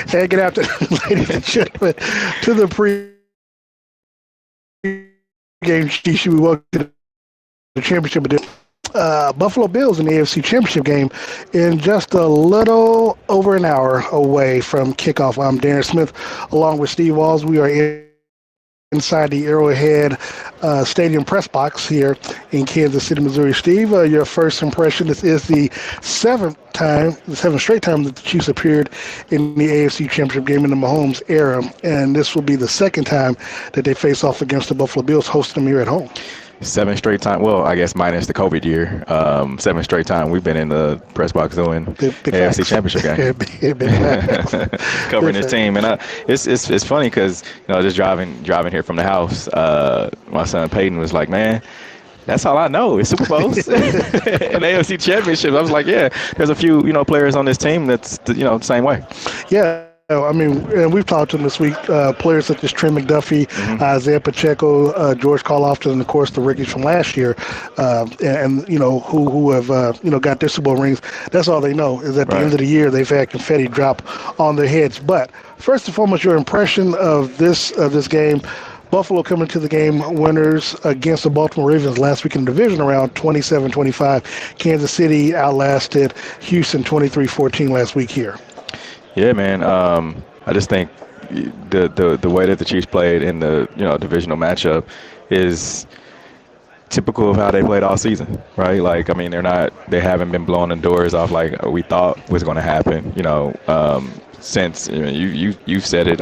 Hey, good afternoon, ladies and gentlemen, to the pregame show. We welcome to the championship edition. Buffalo Bills in the AFC Championship game in just a little over an hour away from kickoff. I'm Darren Smith, along with Steve Walls. We are inside the Arrowhead Stadium press box here in Kansas City, Missouri. Steve, your first impression, this is the seventh straight time that the Chiefs appeared in the AFC Championship game in the Mahomes era, and this will be the second time that they face off against the Buffalo Bills, hosting them here at home. 7 straight time. Well, I guess minus the COVID year. 7 straight time we've been in the press box doing big AFC Championship game. Covering this team, and it's funny because just driving here from the house, my son Peyton was like, "Man, that's all I know is Super Bowls and AFC Championship." I was like, "Yeah, there's a few players on this team that's the same way." Yeah. I mean, and we've talked to them this week, players such as Trey McDuffie, Isaiah Pacheco, George Karlaftis, and, of course, the rookies from last year, and who have, got their Super Bowl rings. That's all they know is at the end of the year they've had confetti drop on their heads. But first and foremost, your impression of this game. Buffalo coming to the game winners against the Baltimore Ravens last week in the division round, 27-25. Kansas City outlasted Houston 23-14 last week here. Yeah, man. I just think the way that the Chiefs played in the divisional matchup is typical of how they played all season, right? Like, I mean, they haven't been blowing the doors off like we thought was going to happen. Since you've said it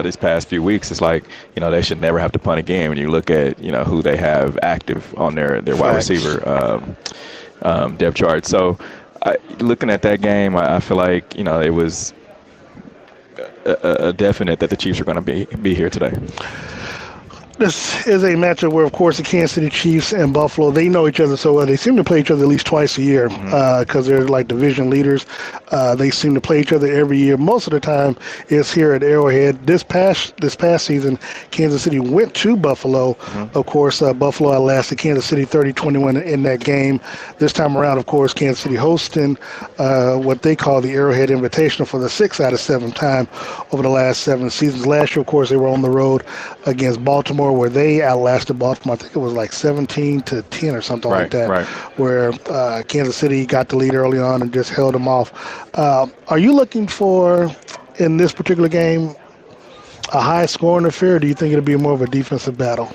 this past few weeks, it's like they should never have to punt a game. When you look at who they have active on their wide receiver depth chart. So looking at that game, I feel like it was a definite that the Chiefs are going to be here today. This is a matchup where, of course, the Kansas City Chiefs and Buffalo, they know each other so well. They seem to play each other at least twice a year because they're like division leaders. They seem to play each other every year. Most of the time it's here at Arrowhead. This past season, Kansas City went to Buffalo. Of course, Buffalo outlasted Kansas City 30-21 in that game. This time around, of course, Kansas City hosting what they call the Arrowhead Invitational for the 6 out of 7 time over the last 7 seasons. Last year, of course, they were on the road against Baltimore, where they outlasted Baltimore. I think it was like 17-10 or something like that, where Kansas City got the lead early on and just held them off. Are you looking for, in this particular game, a high-scoring affair, or do you think it'll be more of a defensive battle?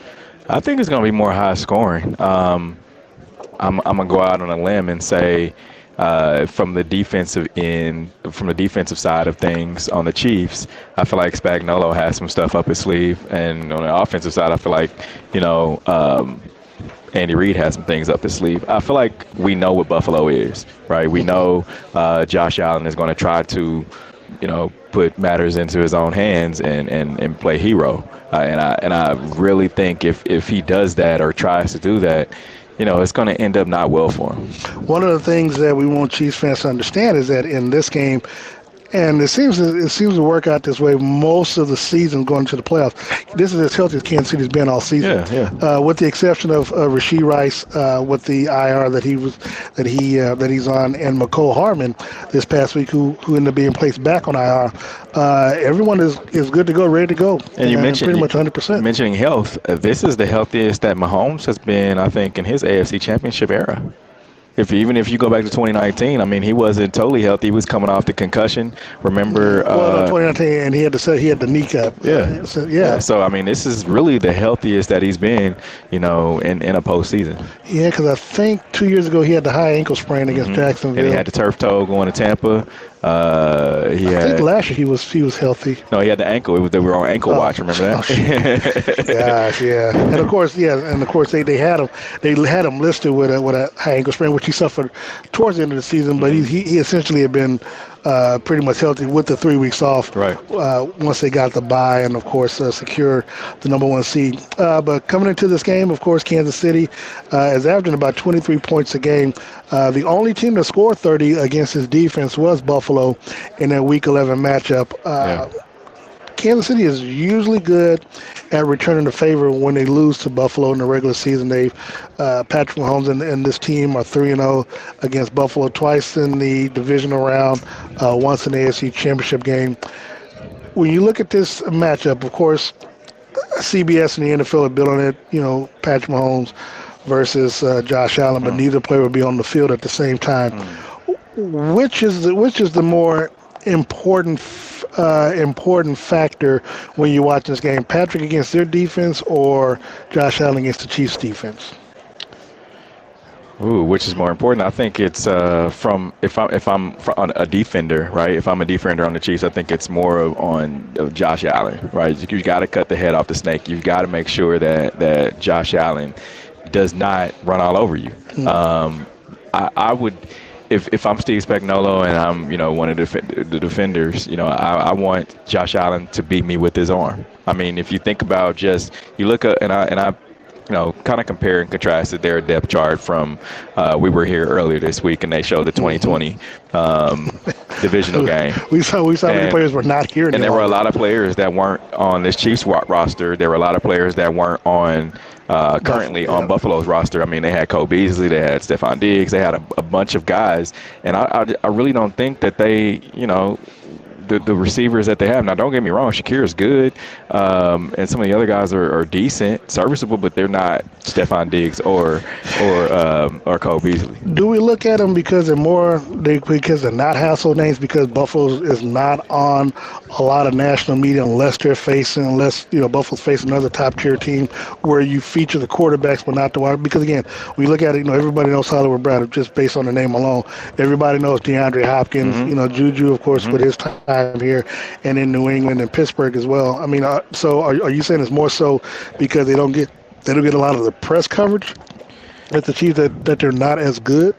I think it's going to be more high-scoring. I'm going to go out on a limb and say from the defensive side of things on the Chiefs, I feel like Spagnuolo has some stuff up his sleeve, and on the offensive side, I feel like Andy Reid has some things up his sleeve. I feel like we know what Buffalo is, right? We know Josh Allen is going to try to put matters into his own hands and play hero, and I really think if he does that or tries to do that, it's going to end up not well for him. One of the things that we want Chiefs fans to understand is that in this game, and it seems to work out this way most of the season going to the playoffs, this is as healthy as Kansas City's been all season. With the exception of Rashee Rice with the IR that he's on, and McCole Hardman this past week who ended up being placed back on IR. Everyone is good to go, ready to go. And you mentioned pretty much 100%. Mentioning health, this is the healthiest that Mahomes has been, I think, in his AFC Championship era. Even if you go back to 2019, I mean, he wasn't totally healthy. He was coming off the concussion. Remember? 2019, and he had the kneecap. So I mean, this is really the healthiest that he's been, in a postseason. Yeah, because I think 2 years ago he had the high ankle sprain against Jacksonville, and he had the turf toe going to Tampa. I think last year he was healthy. No, he had the ankle. They were on ankle watch. Remember that? Gosh, yeah. And of course, they had him listed with a high ankle sprain, which he suffered towards the end of the season. But he essentially had been pretty much healthy with the 3 weeks off. Once they got the bye and of course secured the number 1 seed. But coming into this game, of course, Kansas City is averaging about 23 points a game. The only team to score 30 against his defense was Buffalo in that Week 11 matchup. Kansas City is usually good at returning the favor when they lose to Buffalo in the regular season. Patrick Mahomes and this team are 3-0 against Buffalo, twice in the divisional round, once in the AFC Championship game. when you look at this matchup, of course, CBS and the NFL are built on it. Patrick Mahomes versus Josh Allen, but neither player will be on the field at the same time. Which is the more important factor when you watch this game? Patrick against their defense or Josh Allen against the Chiefs defense? Ooh, which is more important? I think it's from if I'm on a defender, right? If I'm a defender on the Chiefs, I think it's more on Josh Allen, right? You got to cut the head off the snake. You've got to make sure that Josh Allen does not run all over you. I would. If I'm Steve Spagnuolo and I'm, one of the defenders, I want Josh Allen to beat me with his arm. I mean, if you think about you look at, and I kind of compare and contrasted their depth chart from, we were here earlier this week and they showed the 2020 divisional game. We saw many players were not here. And there were a lot of players that weren't on this Chiefs roster. There were a lot of players that weren't on currently on Buffalo's roster. I mean, they had Cole Beasley, they had Stephon Diggs, they had a bunch of guys. And I really don't think that they, the receivers that they have. Now, don't get me wrong, Shakir is good, and some of the other guys are decent, serviceable, but they're not Stephon Diggs or Cole Beasley. Do we look at them because they're not household names, because Buffalo is not on a lot of national media unless Buffalo's facing another top tier team where you feature the quarterbacks but not the wide? Because again, we look at it, everybody knows Hollywood Brown just based on the name alone. Everybody knows DeAndre Hopkins, Juju, of course, with his time here, and in New England and Pittsburgh as well. I mean, so are you saying it's more so because they don't get a lot of the press coverage at the Chiefs that they're not as good?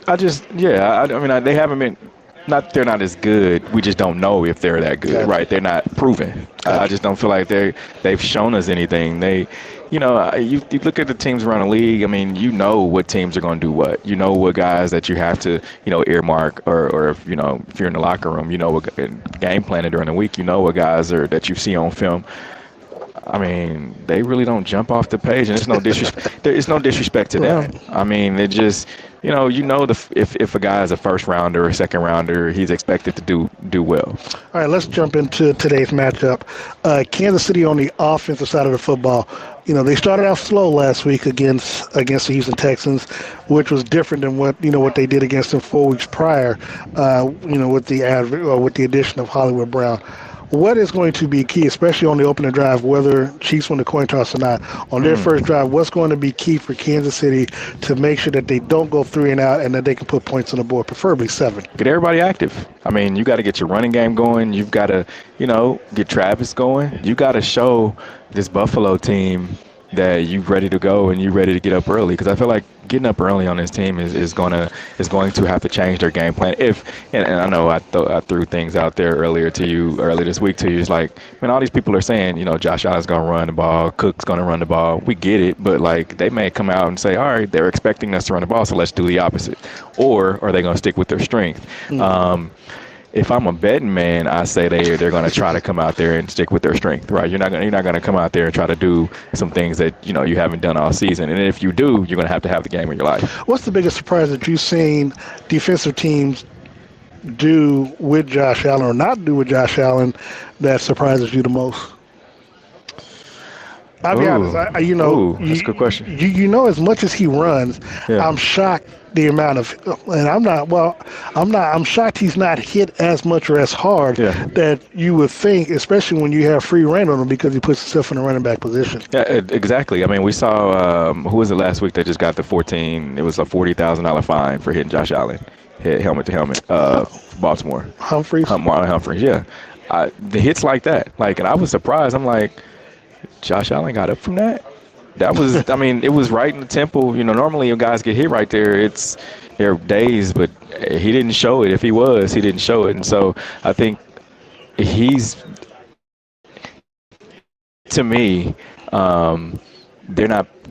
I mean, they haven't been. Not they're not as good. We just don't know if they're that good, right? They're not proven. I just don't feel like they've shown us anything. You look at the teams around the league. I mean, what teams are going to do what. What guys that you have to, earmark, or if you're in the locker room, what game planning during the week. What guys that you see on film. I mean, they really don't jump off the page, and it's no disrespect. It's no disrespect to them. I mean, it just, if a guy is a first rounder or a second rounder, he's expected to do well. All right, let's jump into today's matchup. Kansas City on the offensive side of the football. They started off slow last week against the Houston Texans, which was different than what they did against them 4 weeks prior. With the addition of Hollywood Brown. What is going to be key, especially on the opening drive, whether Chiefs win the coin toss or not, on their first drive, what's going to be key for Kansas City to make sure that they don't go 3 and out and that they can put points on the board, preferably 7? Get everybody active. I mean, you got to get your running game going. You've got to, get Travis going. You got to show this Buffalo team that you're ready to go and you're ready to get up early, because I feel like getting up early on this team is going to have to change their game plan. And I know I threw things out there earlier this week to you. It's like, when all these people are saying, Josh Allen's going to run the ball, Cook's going to run the ball. We get it, but like they may come out and say, all right, they're expecting us to run the ball, so let's do the opposite. Or are they going to stick with their strength? If I'm a betting man, I say they're going to try to come out there and stick with their strength, right? You're not going to come out there and try to do some things that you haven't done all season. And if you do, you're going to have the game of your life. What's the biggest surprise that you've seen defensive teams do with Josh Allen or not do with Josh Allen that surprises you the most? I'll be honest. That's a good question. As much as he runs, I'm shocked the amount of, and I'm shocked he's not hit as much or as hard that you would think, especially when you have free reign on him, because he puts himself in a running back position. Yeah, exactly. I mean, we saw, who was it last week that just got the it was a $40,000 fine for hitting Josh Allen, hit helmet to helmet, Baltimore. Humphreys? Marlon Humphreys, yeah. The hits like that, and I was surprised. I'm like, Josh Allen got up from that? That was, I mean, it was right in the temple. Normally when guys get hit right there, they're dazed, but he didn't show it. If he didn't show it. And so I think to me,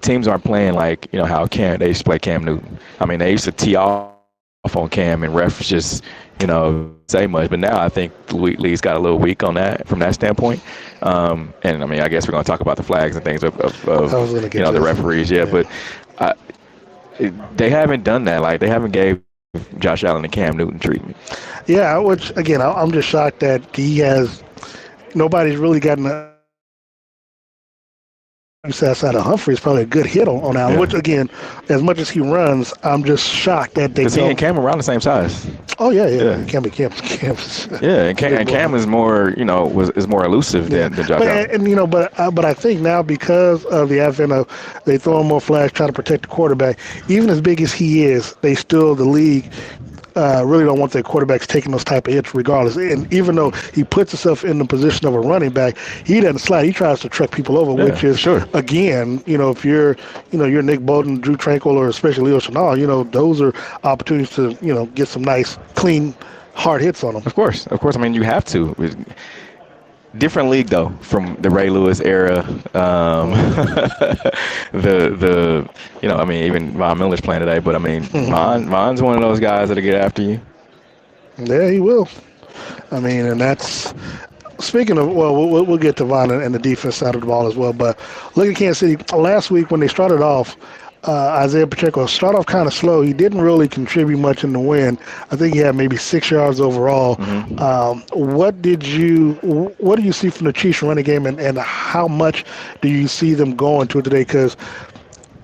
teams aren't playing like, how they used to play Cam Newton. I mean, they used to tee off on Cam and refs just, say much. But now I think the league's got a little weak on that from that standpoint. And I mean, I guess we're going to talk about the flags and things of the referees. Yeah, but they haven't done that. Like, they haven't gave Josh Allen and Cam Newton treatment. Yeah, which again, I'm just shocked that he has. Nobody's really gotten outside of Humphrey is probably a good hit on Allen. Yeah. Which again, as much as he runs, I'm just shocked that they Because he don't. and Cam around the same size. Oh yeah. Yeah. Cam. Yeah, and Cam is more, is more elusive than Josh Allen. But I think now because of the advent of they throw him more flags, try to protect the quarterback. Even as big as he is, the league really don't want their quarterbacks taking those type of hits regardless. And even though he puts himself in the position of a running back, he doesn't slide. He tries to truck people over, which is, again, if you're Nick Bolton, Drew Tranquil, or especially Leo Chenal, those are opportunities to, get some nice, clean, hard hits on them. Of course. I mean, you have to. Different league though from the Ray Lewis era. Even Von Miller's playing today, but I mean, Von's one of those guys that'll get after you. Yeah, he will. I mean, and that's speaking of. Well, we'll get to Von and the defense side of the ball as well. But look at Kansas City last week when they started off. Isaiah Pacheco started off kind of slow. He didn't really contribute much in the win. I think he had maybe 6 yards overall. What do you see from the Chiefs running game, and how much do you see them going to it today? Because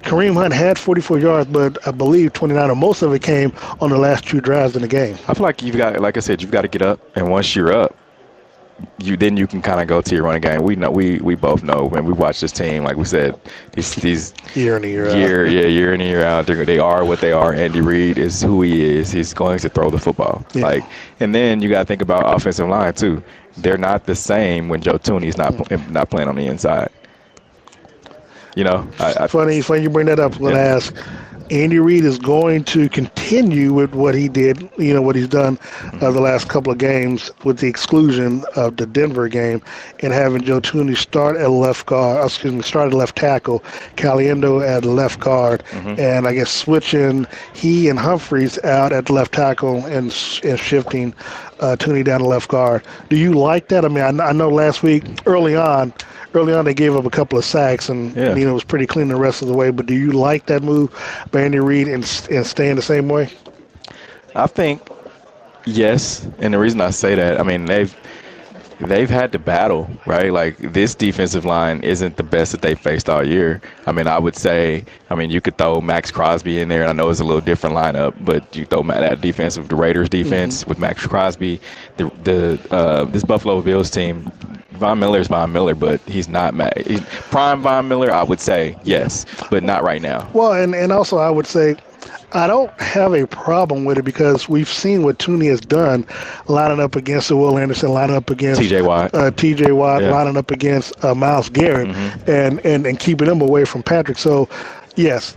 Kareem Hunt had 44 yards, but I believe 29, or most of it came on the last 2 drives in the game. I feel like you've got to get up, and once you're up, you can kind of go to your running game. We both know when we watch this team, like we said, these year in and year out, they are what they are. Andy Reid is who he is. He's going to throw the football. Yeah. And then you got to think about offensive line too. They're not the same when Joe Thuney's not playing on the inside. Funny you bring that up. I'm going to ask. Andy Reid is going to continue with what he did, what he's done the last couple of games, with the exclusion of the Denver game, and having Joe Thuney start at left tackle, Caliendo at left guard, and I guess switching he and Humphreys out at left tackle and shifting Thuney down to left guard. Do you like that? I mean, I know last week, early on they gave up a couple of sacks, and it was pretty clean the rest of the way. But do you like that move by Andy Reid and staying the same way? I think yes, and the reason I say that, I mean, they've had to battle, right? Like, this defensive line isn't the best that they've faced all year. I mean, I would say, you could throw Max Crosby in there, and I know it's a little different lineup, but you throw that defense with the Raiders defense with Max Crosby, this Buffalo Bills team. Von Miller is Von Miller, but he's not prime Von Miller. I would say yes, but not right now. Well, and also I would say I don't have a problem with it because we've seen what Thuney has done, lining up against Will Anderson, lining up against T.J. Watt, lining up against Myles Garrett, and keeping them away from Patrick. So, yes,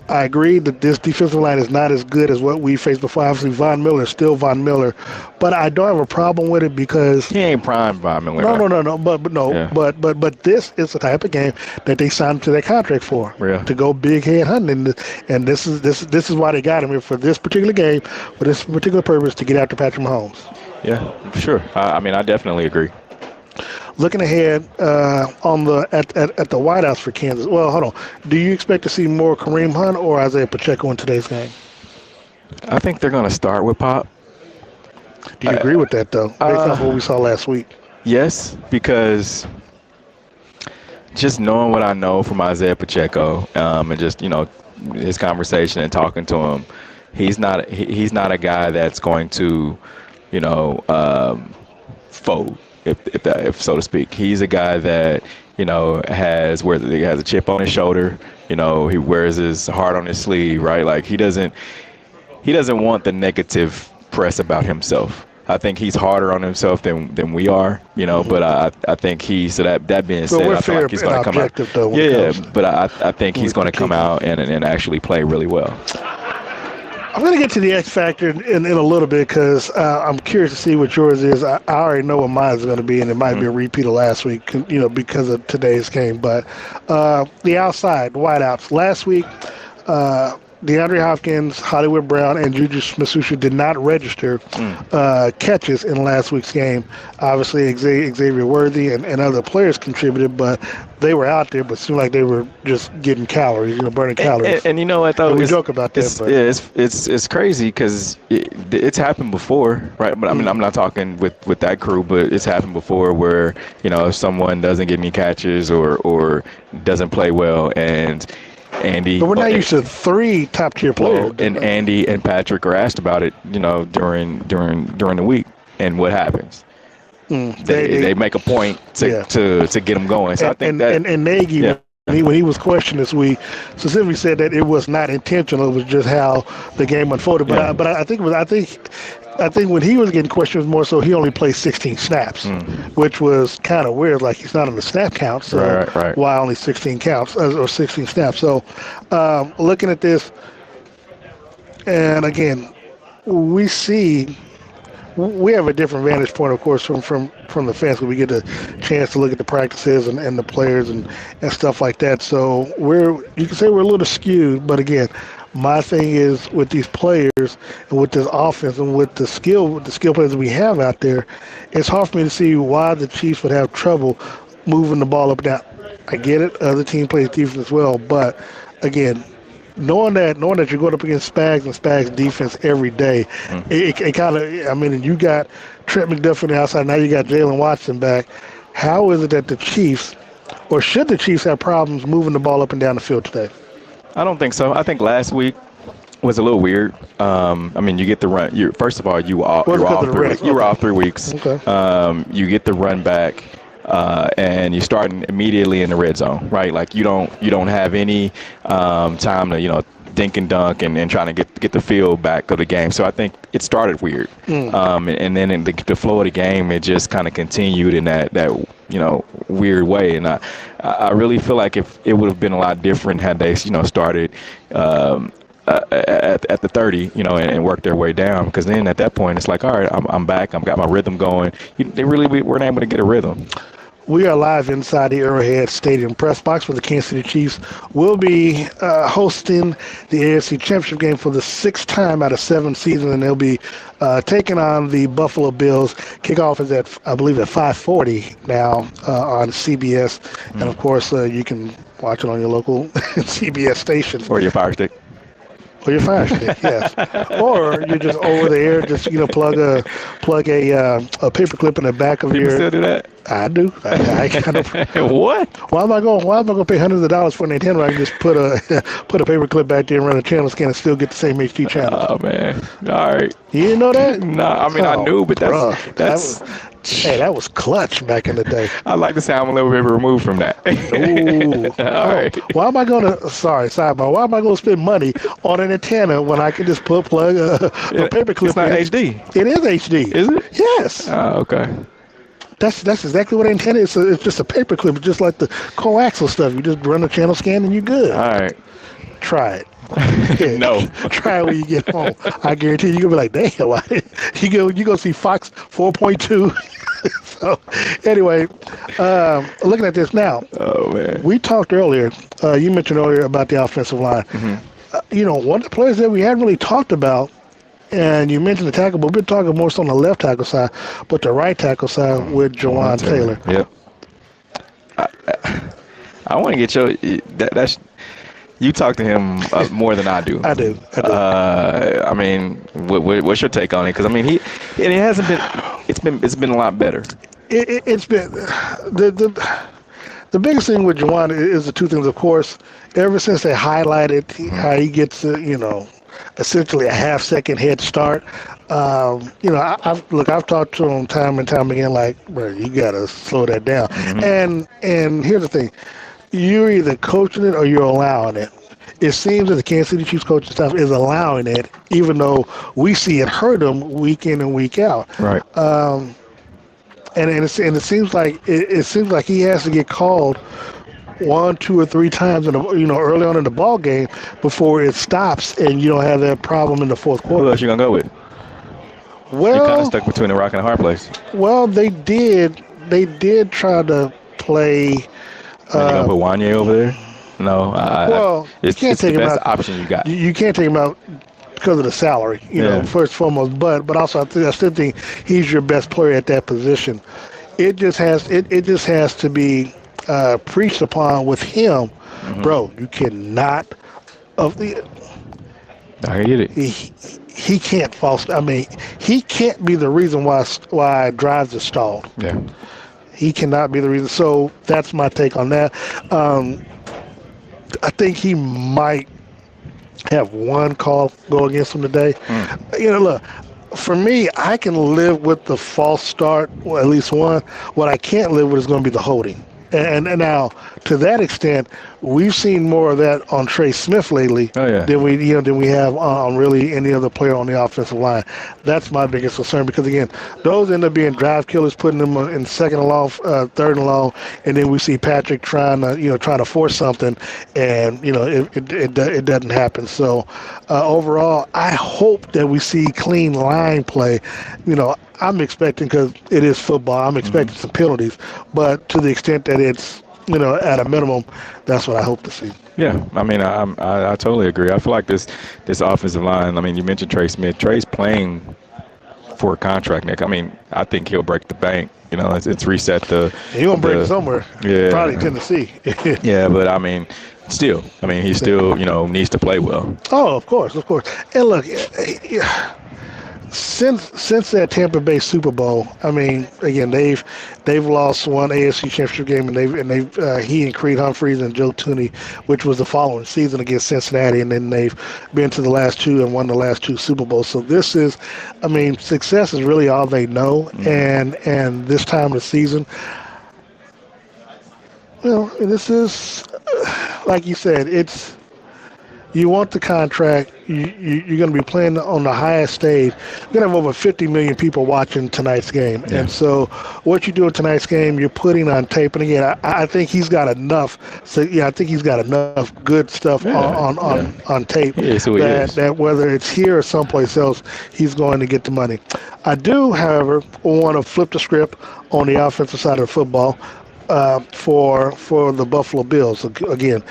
I agree that this defensive line is not as good as what we faced before. Obviously, Von Miller is still Von Miller, but I don't have a problem with it because he ain't prime Von Miller. No. But this is the type of game that they signed to their contract for, to go big head hunting, and this is why they got him here for this particular game, for this particular purpose, to get after Patrick Mahomes. Yeah, sure. I definitely agree. Looking ahead at the White House for Kansas. Well, hold on. Do you expect to see more Kareem Hunt or Isaiah Pacheco in today's game? I think they're going to start with Pop. Do you agree with that, though, based off what we saw last week? Yes, because just knowing what I know from Isaiah Pacheco, and just his conversation and talking to him, he's not a guy that's going to fold. If so to speak, he's a guy that has a chip on his shoulder. He wears his heart on his sleeve, right? Like he doesn't want the negative press about himself. I think he's harder on himself than we are, But I think that being said, I feel like he's going to come out. But I think he's going to come out and actually play really well. I'm going to get to the X Factor in a little bit because I'm curious to see what yours is. I already know what mine is going to be, and it might be a repeat of last week, because of today's game. But the outside, the wideouts. Last week, DeAndre Hopkins, Hollywood Brown, and Juju Smith-Schuster did not register catches in last week's game. Obviously, Xavier Worthy and other players contributed, but they were out there, but seemed like they were just getting calories, burning calories. And you know what, though? And we joke about that. It's crazy because it's happened before, right? But I mean, I'm not talking with that crew, but it's happened before where, if someone doesn't get any catches or doesn't play well, and Andy. But we're not used to 3 top-tier players. And Andy and Patrick are asked about it, during the week, and what happens? They make a point to get them going. So I think that Nagy, when he was questioned this week, specifically said that it was not intentional. It was just how the game unfolded. But I think when he was getting questioned, it was more so he only played 16 snaps, which was kind of weird. Like he's not on the snap count, so why only 16 counts or 16 snaps? So looking at this, and again, we have a different vantage point, of course, from the fans, when we get a chance to look at the practices and the players and stuff like that. So you can say we're a little skewed, but again, my thing is with these players and with this offense and with the skill players that we have out there, it's hard for me to see why the Chiefs would have trouble moving the ball up and down. I get it, other team plays defense as well, but again, knowing that you're going up against Spags and Spags defense every day, it kind of, I mean, you got Trent McDuffie on the outside, now you got Jalen Watson back. How is it that the Chiefs, or should the Chiefs have problems moving the ball up and down the field today? I don't think so. I think last week was a little weird. I mean, you get the run. First of all, you were off 3 weeks. Okay. You get the run back. And you're starting immediately in the red zone, right? Like you don't have any time to dink and dunk and trying to get the feel back of the game. So I think it started weird, and then in the flow of the game, it just kind of continued in that weird way. And I really feel like if it would have been a lot different had they started at the 30, and work their way down, because then at that point it's like, all right, I'm back, I've got my rhythm going. They really weren't able to get a rhythm. We are live inside the Arrowhead Stadium press box for the Kansas City Chiefs. We'll be hosting the AFC Championship game for the 6th time out of 7 seasons, and they'll be taking on the Buffalo Bills. Kickoff is at, I believe, at 5:40 now on CBS, and of course you can watch it on your local CBS station or your Fire Stick. Or your Fire Stick, yes. Or you're just over the air, just plug a paper clip in the back of People your. Still do that? I do. I kind of. What? Why am I going to pay hundreds of dollars for an antenna when I can just put a paper clip back there and run a channel scan and still get the same HD channel? Oh man! All right. You didn't know that? No, I mean I knew, but that's. Hey, that was clutch back in the day. I like to say I'm a little bit removed from that. Ooh. All right. Why am I going to, sidebar, why am I going to spend money on an antenna when I can just plug a paper clip? It's not HD. It is HD. Is it? Yes. Oh, okay. That's exactly what an antenna is. It's just a paper clip. It's just like the coaxial stuff. You just run a channel scan and you're good. All right. Try it. Yeah. No. Try it when you get home. I guarantee you're going to be like, damn, why? You go see Fox 4.2. So, anyway, looking at this now. Oh, man. We talked earlier, you mentioned earlier about the offensive line. One of the players that we hadn't really talked about, and you mentioned the tackle, but we've been talking more so on the left tackle side, but the right tackle side with Jawaan Taylor. Yep. I want to get that's. You talk to him more than I do. I do. I mean, what's your take on it? Because I mean, it hasn't been. It's been a lot better. It's been the biggest thing with Jawaan is the two things. Of course, ever since they highlighted how he gets essentially a half-second head start. I've talked to him time and time again. Like, bro, you gotta slow that down. And here's the thing. You're either coaching it or you're allowing it. It seems that the Kansas City Chiefs coaching staff is allowing it, even though we see it hurt them week in and week out. Right. And it seems like he has to get called 1, 2, or 3 times early on in the ball game before it stops, and you don't have that problem in the fourth quarter. Who else you gonna go with? Well, you're kind of stuck between a rock and a hard place. Well, they did try to play. You gonna put Wanye over there? No, Well, you can't it's the take him best out. option you got. You can't take him out because of the salary, Yeah. first and foremost. But also, I still think he's your best player at that position. It just has to be preached upon with him, bro. You cannot of the I get it. he can't false. I mean, he can't be the reason why drives are stalled. Yeah. He cannot be the reason. So that's my take on that. I think he might have one call go against him today. Look, for me, I can live with the false start, or at least one. What I can't live with is going to be the holding. And now, to that extent, we've seen more of that on Trey Smith lately Oh, yeah. than we have on really any other player on the offensive line. That's my biggest concern because again, those end up being drive killers, putting them in second and long, third and long, and then we see Patrick trying to force something, and it doesn't happen. So overall, I hope that we see clean line play. I'm expecting, because it is football, I'm expecting some penalties, but to the extent that it's, at a minimum, that's what I hope to see. Yeah, I mean, I totally agree. I feel like this offensive line. I mean, you mentioned Trey Smith. Trey's playing for a contract, Nick. I mean, I think he'll break the bank. It's reset the. He's gonna break it somewhere. Yeah, probably Tennessee. Yeah, but I mean, still, he still needs to play well. Oh, of course. And look, since that Tampa Bay Super Bowl, I mean, again, they've lost one AFC Championship game, and he and Creed Humphreys and Joe Tooney, which was the following season against Cincinnati, and then they've been to the last two and won the last two Super Bowls. So this is, I mean, success is really all they know, and this time of the season, this is, like you said, it's. You want the contract. You're going to be playing on the highest stage. You're going to have over 50 million people watching tonight's game. Yeah. And so what you do in tonight's game, you're putting on tape. And again, I think he's got enough. So, I think he's got enough good stuff on tape that whether it's here or someplace else, he's going to get the money. I do, however, want to flip the script on the offensive side of the football. For the Buffalo Bills. Again,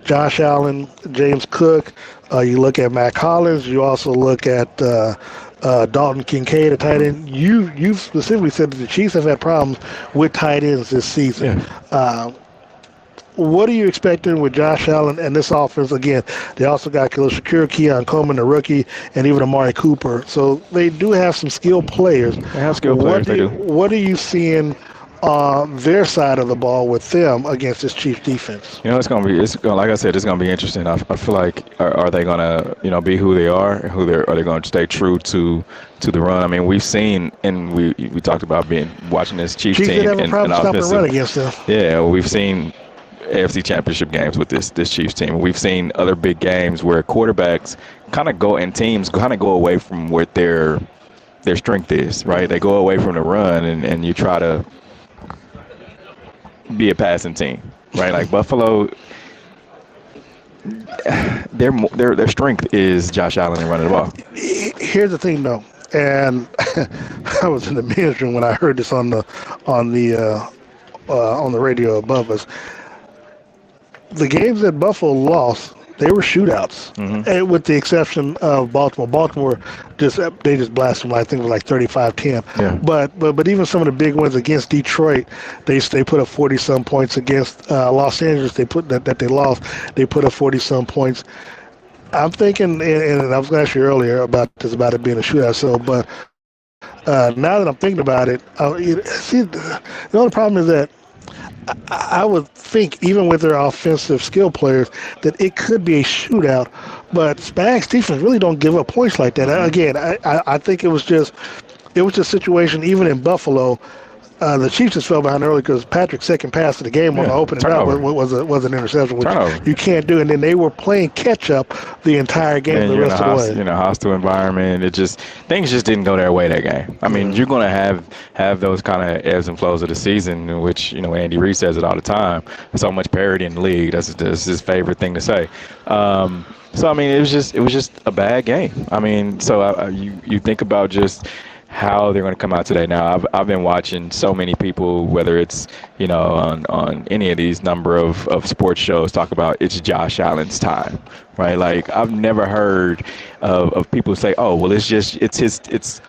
Josh Allen, James Cook, you look at Mac Hollins, you also look at Dalton Kincaid, a tight end. You specifically said that the Chiefs have had problems with tight ends this season. Yeah. What are you expecting with Josh Allen and this offense? Again, they also got Khalil Shakir, Keon Coleman, the rookie, and even Amari Cooper. So they do have some skilled players. They have skilled players, they do. What are you seeing on their side of the ball with them against this Chiefs defense? Like I said, it's gonna be interesting. I feel like are they gonna be who they are? Are they gonna stay true to the run? I mean, we've seen, and we talked about watching this Chiefs team did have a problem stopping offensive run against them. Yeah, we've seen AFC Championship games with this Chiefs team. We've seen other big games where quarterbacks teams kind of go away from what their strength is, right? They go away from the run, and you try to be a passing team, right? Like Buffalo, their strength is Josh Allen and running the ball. Here's the thing, though, and I was in the men's room when I heard this on the radio above us. The games that Buffalo lost, they were shootouts, and with the exception of Baltimore. Baltimore just blasted them. I think it was like 35-10. Yeah. But even some of the big ones against Detroit, they put up 40-some points. Against Los Angeles, they lost. They put up 40-some points. I'm thinking, and I was going to ask you earlier about it being a shootout. So, but now that I'm thinking about it, the only problem is that I would think, even with their offensive skill players, that it could be a shootout. But Spags defense really don't give up points like that. Again, I think it was just a situation, even in Buffalo. The Chiefs just fell behind early because Patrick's second pass of the game on the opening round was an interception, which you can't do. And then they were playing catch up the entire game the rest of the way. Hostile environment. Things just didn't go their way that game. I mean, you're going to have those kind of ebbs and flows of the season, in which Andy Reid says it all the time. There's so much parity in the league. That's his favorite thing to say. So I mean, it was just a bad game. I mean, so you think about just how they're going to come out today. Now, I've been watching so many people, whether it's, on any of these number of sports shows, talk about it's Josh Allen's time, right? Like, I've never heard of people say, oh, well, it's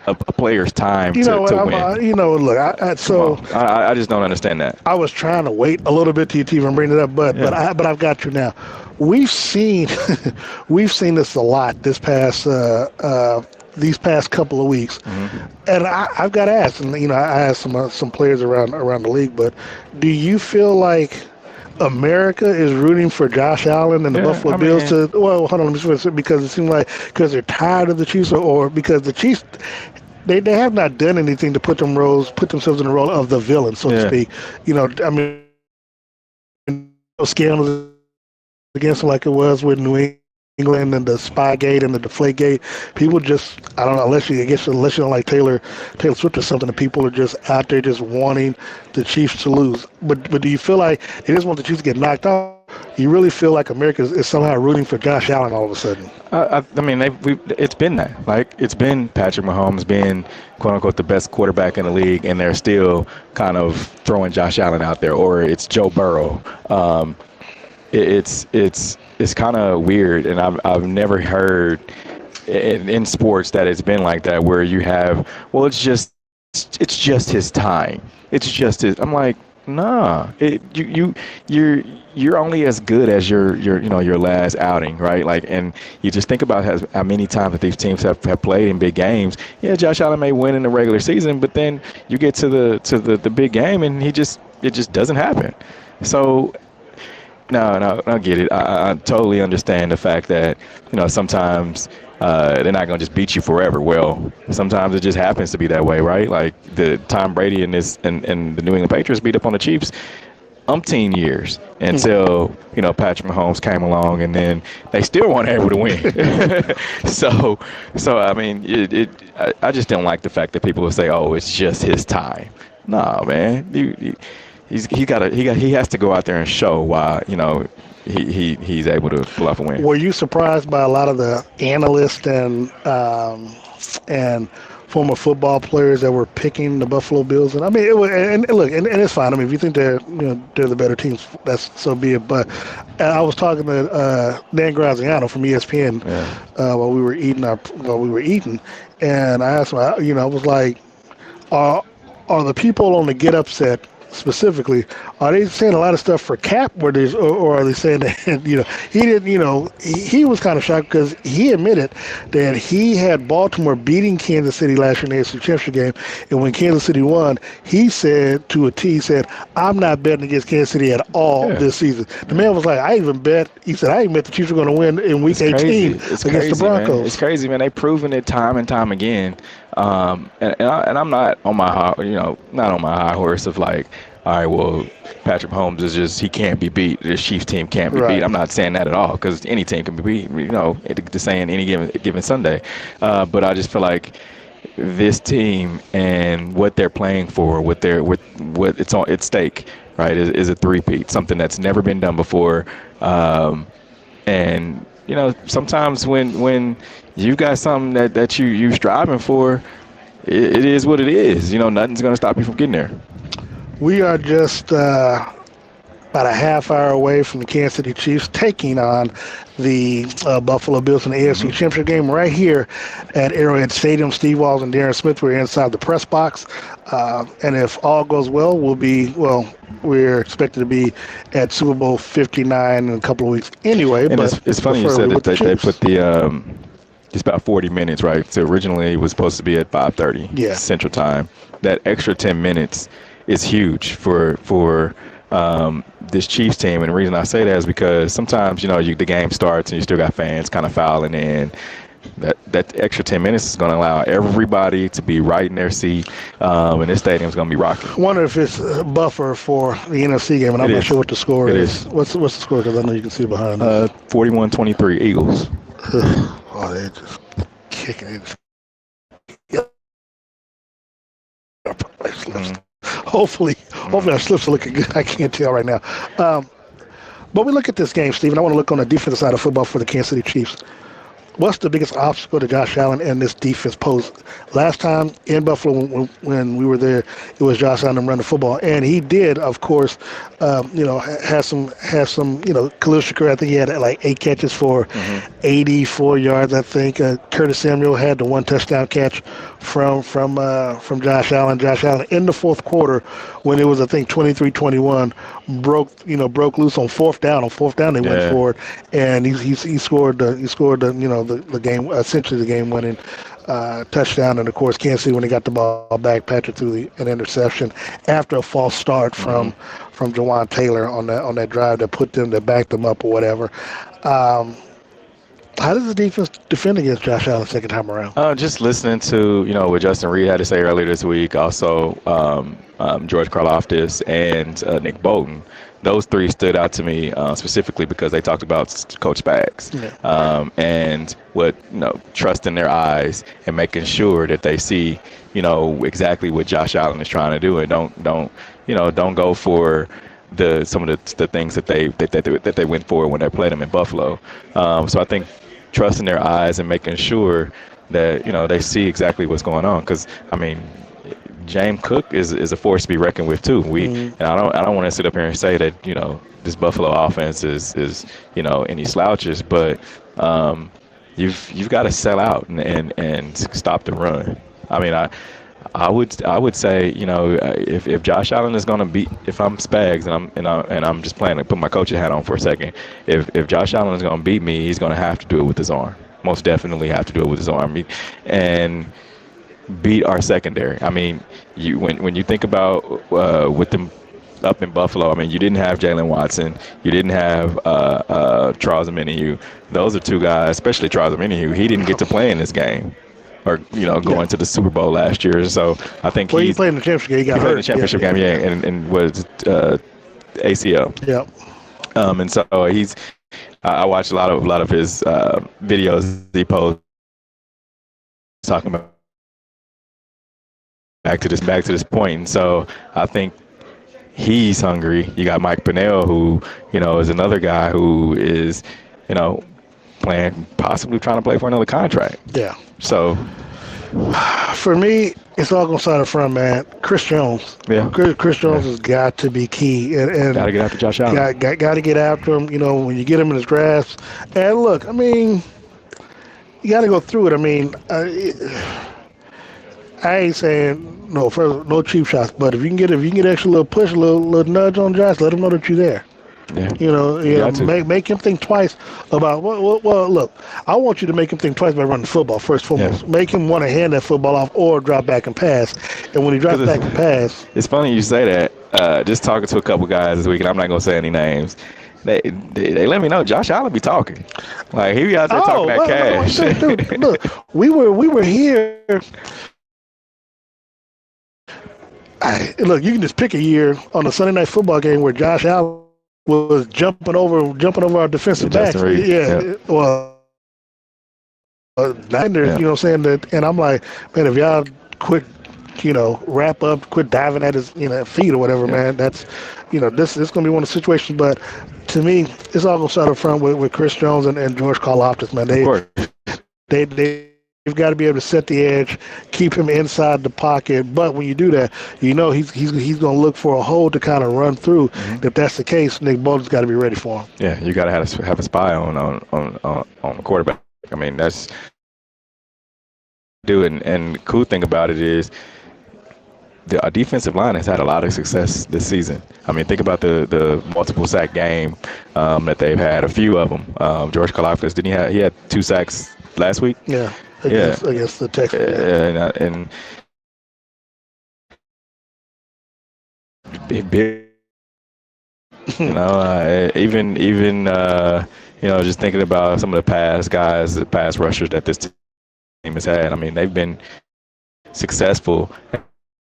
a player's time to win. Look, I just don't understand that. I was trying to wait a little bit to even bring it up, but I've got you now. We've seen this a lot these past couple of weeks, and I've got to ask, and I asked some players around the league, but do you feel like America is rooting for Josh Allen and the Buffalo Bills to? Well, hold on, let me finish it, because it seems like because they're tired of the Chiefs, or because the Chiefs. They have not done anything to put themselves in the role of the villain, so to speak. Scandals against them like it was with New England and the Spygate and the Deflategate. People just, I don't know, unless you don't like Taylor Swift or something, the people are just out there just wanting the Chiefs to lose. But do you feel like they just want the Chiefs to get knocked off? You really feel like America is somehow rooting for Josh Allen all of a sudden? It's been that. Like, it's been Patrick Mahomes being, quote unquote, the best quarterback in the league, and they're still kind of throwing Josh Allen out there, or it's Joe Burrow. It's kind of weird, and I've never heard in sports that it's been like that, where you have, well, it's just his time. It's just his. I'm like, nah. You're only as good as your last outing, right? Like, and you just think about how many times that these teams have played in big games. Yeah, Josh Allen may win in the regular season, but then you get to the big game, and it just doesn't happen. So. No, I get it. I totally understand the fact that, sometimes they're not going to just beat you forever. Well, sometimes it just happens to be that way, right? Like the Tom Brady and the New England Patriots beat up on the Chiefs umpteen years until, Patrick Mahomes came along, and then they still weren't able to win. So I mean, I just don't like the fact that people will say, oh, it's just his time. No, man. He has to go out there and show why he's able to pull off a win. Were you surprised by a lot of the analysts and former football players that were picking the Buffalo Bills? And I mean, and it's fine. I mean, if you think they're the better teams, that's so be it. But I was talking to Dan Graziano from ESPN while we were eating, and I asked him, I was like, are the people on the Get Upset specifically, are they saying a lot of stuff for Cap, or are they saying that he didn't? He was kind of shocked because he admitted that he had Baltimore beating Kansas City last year in the AFC Championship game, and when Kansas City won, he said to a T, he said, "I'm not betting against Kansas City at all this season." The man was like, "I even bet." He said, "I even bet the Chiefs are going to win in Week 18 against the Broncos." Man. It's crazy, man. They've proven it time and time again. And I'm not on my high horse of like, all right, well, Patrick Mahomes is just, he can't be beat. This Chiefs team can't be beat. I'm not saying that at all, because any team can be beat, to saying any given Sunday. But I just feel like this team and what they're playing for, what it's on its stake, right, is a three-peat, something that's never been done before. And sometimes when you got something that you're striving for, it is what it is. Nothing's going to stop you from getting there. We are just about a half hour away from the Kansas City Chiefs taking on the Buffalo Bills in the AFC Championship game right here at Arrowhead Stadium. Steve Walls and Darren Smith, we're inside the press box. And if all goes well, we're expected to be at Super Bowl 59 in a couple of weeks anyway. And but it's funny you said that they put the it's about 40 minutes, right? So originally it was supposed to be at 5:30 Central Time. That extra 10 minutes is huge for this Chiefs team. And the reason I say that is because sometimes, the game starts and you still got fans kind of filing in. That extra 10 minutes is going to allow everybody to be right in their seat, and this stadium's going to be rocking. I wonder if it's a buffer for the NFC game, and I'm not sure what the score is. What's the score? Because I know you can see behind us. 41-23 Eagles. Oh, they're just kicking it. Hopefully our slips are looking good. I can't tell right now. But we look at this game, Steve, and I want to look on the defensive side of football for the Kansas City Chiefs. what's the biggest obstacle to Josh Allen and this defense posed? Last time in Buffalo, when we were there, it was Josh Allen running the football, and he did, of course, have some, Khalil Shakur. I think he had like 8 catches for 84 yards. I think Curtis Samuel had the 1 touchdown catch from Josh Allen. Josh Allen in the fourth quarter, when it was, I think, 23-21, broke loose on fourth down. On fourth down, they went for it, and he scored the game, essentially the game winning touchdown. And of course, Kansas City, when they got the ball back, Patrick threw an interception after a false start from Jawan Taylor on that drive that backed them up or whatever. How does the defense defend against Josh Allen second time around? Just listening to what Justin Reed had to say earlier this week, also George Karlaftis and Nick Bolton. Those 3 stood out to me specifically because they talked about Coach Spags and what trust in their eyes and making sure that they see exactly what Josh Allen is trying to do, and don't go for some of the things that they went for when they played them in Buffalo. So I think trusting their eyes and making sure that they see exactly what's going on, because I mean, James Cook is a force to be reckoned with too. And I don't want to sit up here and say that this Buffalo offense is any slouches, but you've got to sell out and stop the run. I mean, I would say if Josh Allen is going to beat, if I'm Spags and I'm just playing to put my coaching hat on for a second, if Josh Allen is going to beat me, he's going to have to do it with his arm. Most definitely have to do it with his arm, and beat our secondary. I mean, when you think about with them up in Buffalo, I mean, you didn't have Jalen Watson, you didn't have Charles Omenihu. Those are 2 guys, especially Charles Omenihu. He didn't get to play in this game, or going to the Super Bowl last year. So I think he played in the championship game. He got hurt. Played in the championship game, and was ACL. Yeah. And so I watched a lot of his videos he posted talking about back to this point. And so I think he's hungry. You got Mike Pennell, who is another guy who is possibly trying to play for another contract. Yeah. So for me, it's all going to start up front, man. Chris Jones. Yeah. Chris Jones has got to be key. And got to get after Josh Allen. Got to get after him, when you get him in his grasp. And look, I mean, you got to go through it. I mean, I ain't saying no cheap shots, but if you can get extra little push, a little nudge on Josh, let him know that you're there. Yeah. Make him think twice about. Well, look, I want you to make him think twice about running the football first and foremost. Yeah. Make him want to hand that football off or drop back and pass. And when he drops back and pass, it's funny you say that. Just talking to a couple guys this week, and I'm not gonna say any names. They let me know Josh Allen be talking. Like he be out there talking that cash. Dude, look, we were here. Look, you can just pick a year on a Sunday night football game where Josh Allen was jumping over our defensive backs. Well, Niners, you know what I'm saying? That, and I'm like, man, if y'all quit, wrap up, quit diving at his, feet or whatever, man, that's, this is going to be one of the situations. But to me, it's all going to start up front with Chris Jones and George Karlaftis, man. They've got to be able to set the edge, keep him inside the pocket. But when you do that, he's going to look for a hole to kind of run through. If that's the case, Nick Bolton's got to be ready for him. Yeah, you got to have a spy on the quarterback. I mean, that's doing. And the cool thing about it is our defensive line has had a lot of success this season. I mean, think about the multiple sack game that they've had. A few of them. George Karlaftis, he had 2 sacks last week? Yeah. Against the Texans. And big, even just thinking about some of the pass rushers that this team has had. I mean, they've been successful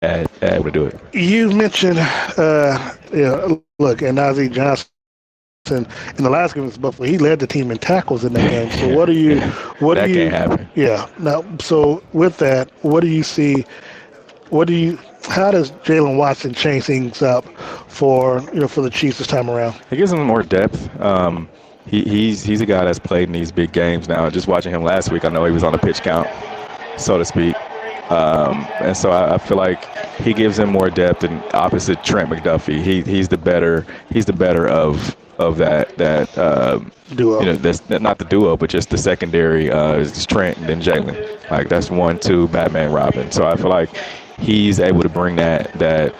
at able to do it. You mentioned, look, and Najee Johnson. In the last game, Buffalo, he led the team in tackles in that game. So that can't happen. Yeah. Now, so with that, what do you see? How does Jalen Watson change things up for the Chiefs this time around? It gives them more depth. he's a guy that's played in these big games now. Just watching him last week, I know he was on the pitch count, so to speak. And so I feel like he gives him more depth than opposite Trent McDuffie. He's the better of that Duo. that's not the duo, but just the secondary is Trent and then Jalen. Like that's 1-2 Batman Robin. So I feel like he's able to bring that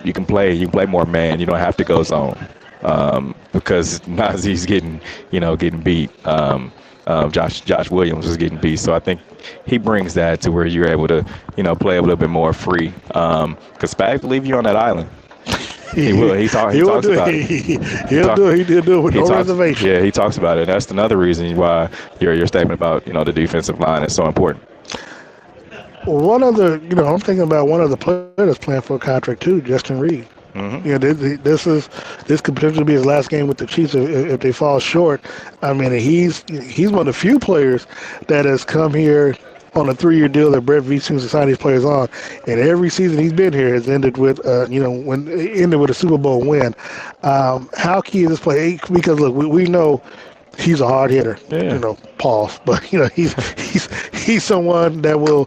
you can play more man. You don't have to go zone because Nazee's getting beat. Josh Williams was getting beat. So I think he brings that to where you're able to play a little bit more free. Because Spags will leave you on that island. He will. He talks about it. He'll do it. He'll do it with no reservation. Yeah, he talks about it. That's another reason why your statement about the defensive line is so important. One other, I'm thinking about one of the players that's playing for a contract too, Justin Reed. Mm-hmm. This could potentially be his last game with the Chiefs if they fall short. I mean, he's one of the few players that has come here on a 3-year deal that Brett Veach seems to sign these players on, and every season he's been here has ended with ended with a Super Bowl win. How key is this play? Because look, we know he's a hard hitter, pause. But he's someone that will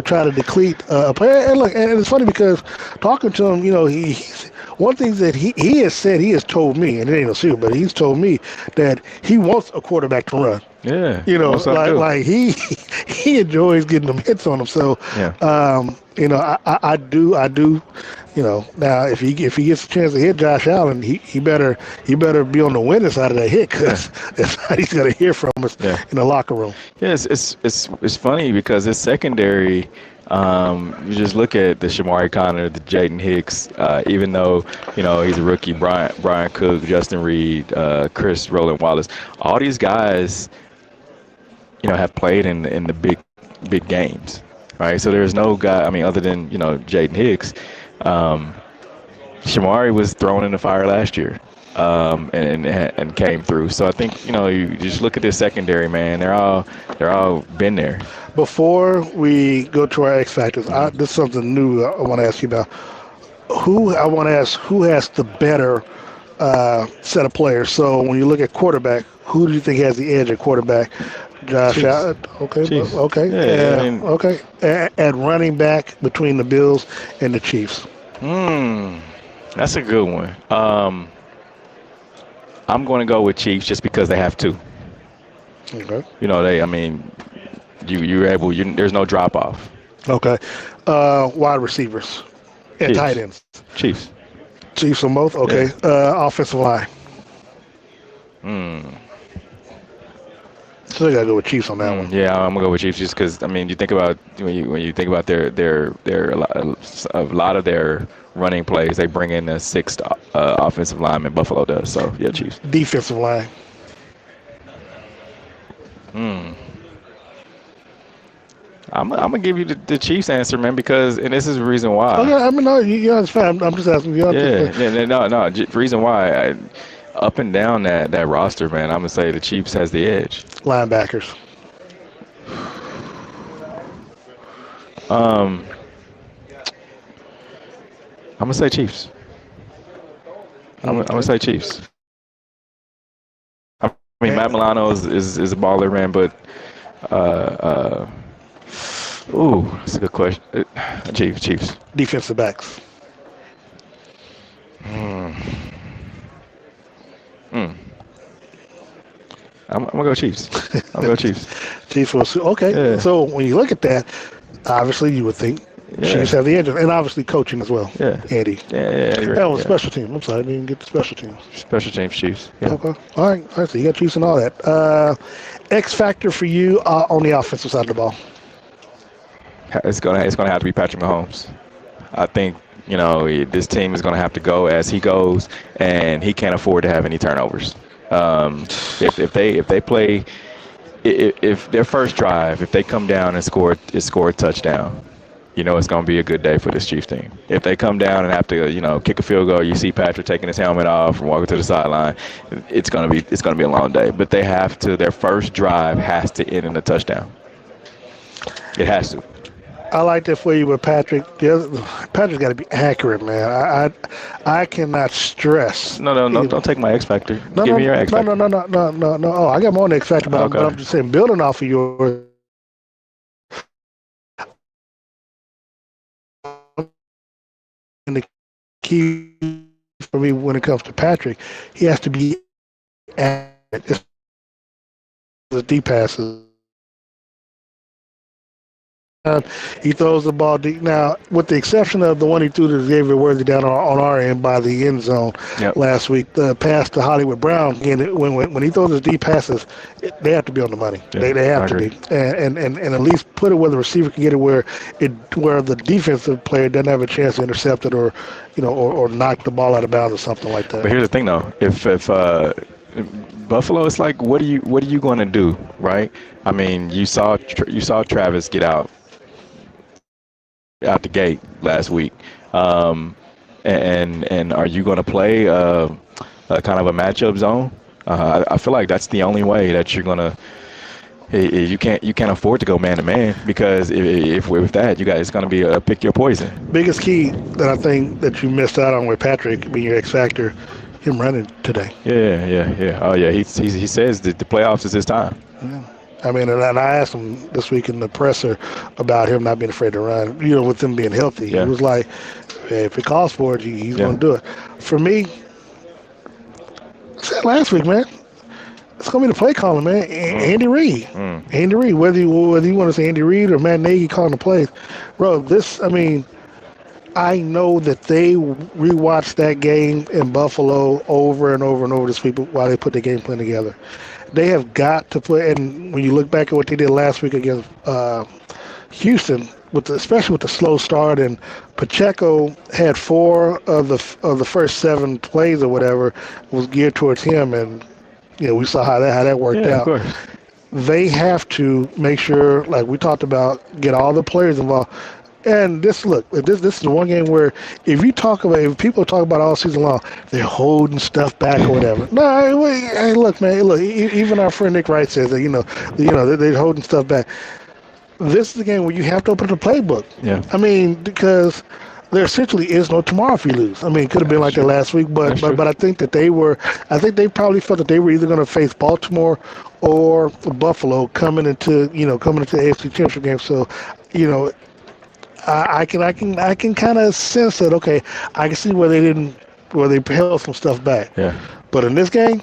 try to deplete a player. And look, and it's funny because talking to him, he's one thing that he has said, he has told me, and it ain't no secret, but he's told me that he wants a quarterback to run. Yeah, like he enjoys getting them hits on him. So, I do. Now if he gets a chance to hit Josh Allen, he better be on the winning side of that hit, because if not, he's gonna hear from us in the locker room. Yeah, it's funny because his secondary. You just look at the Shamari Connor, the Jaden Hicks. Even though he's a rookie, Brian Cook, Justin Reed, Chris Roland Wallace, all these guys, have played in the big games, right? So there's no guy. I mean, other than Jaden Hicks. Shamari was thrown in the fire last year, and came through. So I think you just look at this secondary, man. They're all been there. Before we go to our X factors, this is something new I want to ask you about. Who has the better set of players? So when you look at quarterback, who do you think has the edge at quarterback? Josh Allen. Okay. Chiefs. Okay. Yeah, okay. At running back between the Bills and the Chiefs. That's a good one. I'm going to go with Chiefs just because they have two. Okay. You're able. There's no drop off. Okay. Wide receivers and Chiefs. tight ends. Chiefs. Chiefs on both. Okay. Yeah. Offensive line. So I gotta go with Chiefs on that one. Yeah, I'm gonna go with Chiefs just because you think about when you think about their a lot of their running plays, they bring in a sixth offensive lineman. Buffalo does. So yeah, Chiefs. Defensive line. I'm gonna give you the Chiefs answer, man, because this is the reason why. Okay, no, it's fine. I'm just asking you. No. The reason why up and down that roster, man, I'm gonna say the Chiefs has the edge. Linebackers. I'm gonna say Chiefs. I'm gonna say Chiefs. Matt Milano is a baller, man, but that's a good question. Chiefs. Defensive backs. I'm gonna go Chiefs. Chiefs will. Okay. Yeah. So when you look at that, obviously you would think Chiefs have the edge, and obviously coaching as well. Yeah. Andy. Yeah. That was special team. I'm sorry, I didn't get the special teams. Special teams, Chiefs. Yeah. Okay. All right. So you got Chiefs and all that. X factor for you on the offensive side of the ball. It's gonna have to be Patrick Mahomes. I think this team is gonna have to go as he goes, and he can't afford to have any turnovers. If they play, if their first drive, if they come down and score a touchdown, it's going to be a good day for this Chiefs team. If they come down and have to, kick a field goal, you see Patrick taking his helmet off and walking to the sideline, it's going to be a long day. But they have to. Their first drive has to end in a touchdown. It has to. I like that for you with Patrick. Patrick's got to be accurate, man. I cannot stress. No, no, no. You know, Don't take my X factor. no, Give no, me your X no, no, factor. no, no, no, no, no. Oh, I got my own X factor, but Okay. I'm just saying, building off of yours, and the key for me when it comes to Patrick, he has to be accurate. The deep passes. He throws the ball deep. Now, with the exception of the one he threw to Xavier Worthy down on our end by the end zone Yep. last week, the pass to Hollywood Brown, again, when he throws his deep passes, they have to be on the money. Yeah, They have I to agree. be, and at least put it where the receiver can get it where the defensive player doesn't have a chance to intercept it or knock the ball out of bounds or something like But that. here's the thing, though. If Buffalo, it's like, what are you going to do, right? I mean, you saw Travis get out the gate last week, and are you going to play a kind of a matchup zone? I feel like that's the only way that you're going to. You can't afford to go man to man because if with that you guys it's going to be a pick your poison. Biggest key that I think that you missed out on with Patrick being your X factor, him running today. Yeah. Oh yeah, he says that the playoffs is his time. Yeah. I mean, and I asked him this week in the presser about him not being afraid to run, with him being healthy. Yeah. He was like, hey, if it calls for it, he's Yeah. going to do it. For me, I said last week, man, it's going to be the play calling, man. Andy Reid. Andy Reid, whether you want to say Andy Reid or Matt Nagy calling the plays. Bro, I know that they rewatched that game in Buffalo over and over and over this week while they put the game plan together. They have got to play, and when you look back at what they did last week against Houston, especially with the slow start, and Pacheco had 4 of the first 7 plays or whatever was geared towards him, and we saw how that worked Yeah, out. of course. They have to make sure, like we talked about, get all the players involved. And this is the one game where if people talk about all season long, they're holding stuff back or whatever. No, hey, look, man, even our friend Nick Wright says that they're holding stuff back. This is the game where you have to open the playbook. Yeah. I mean, because there essentially is no tomorrow if you lose. I mean, it could have been like that last week, but I think that they probably felt that they were either going to face Baltimore or Buffalo coming into the AFC Championship game. So, I can kind of sense that. Okay, I can see where they held some stuff back. Yeah. But in this game,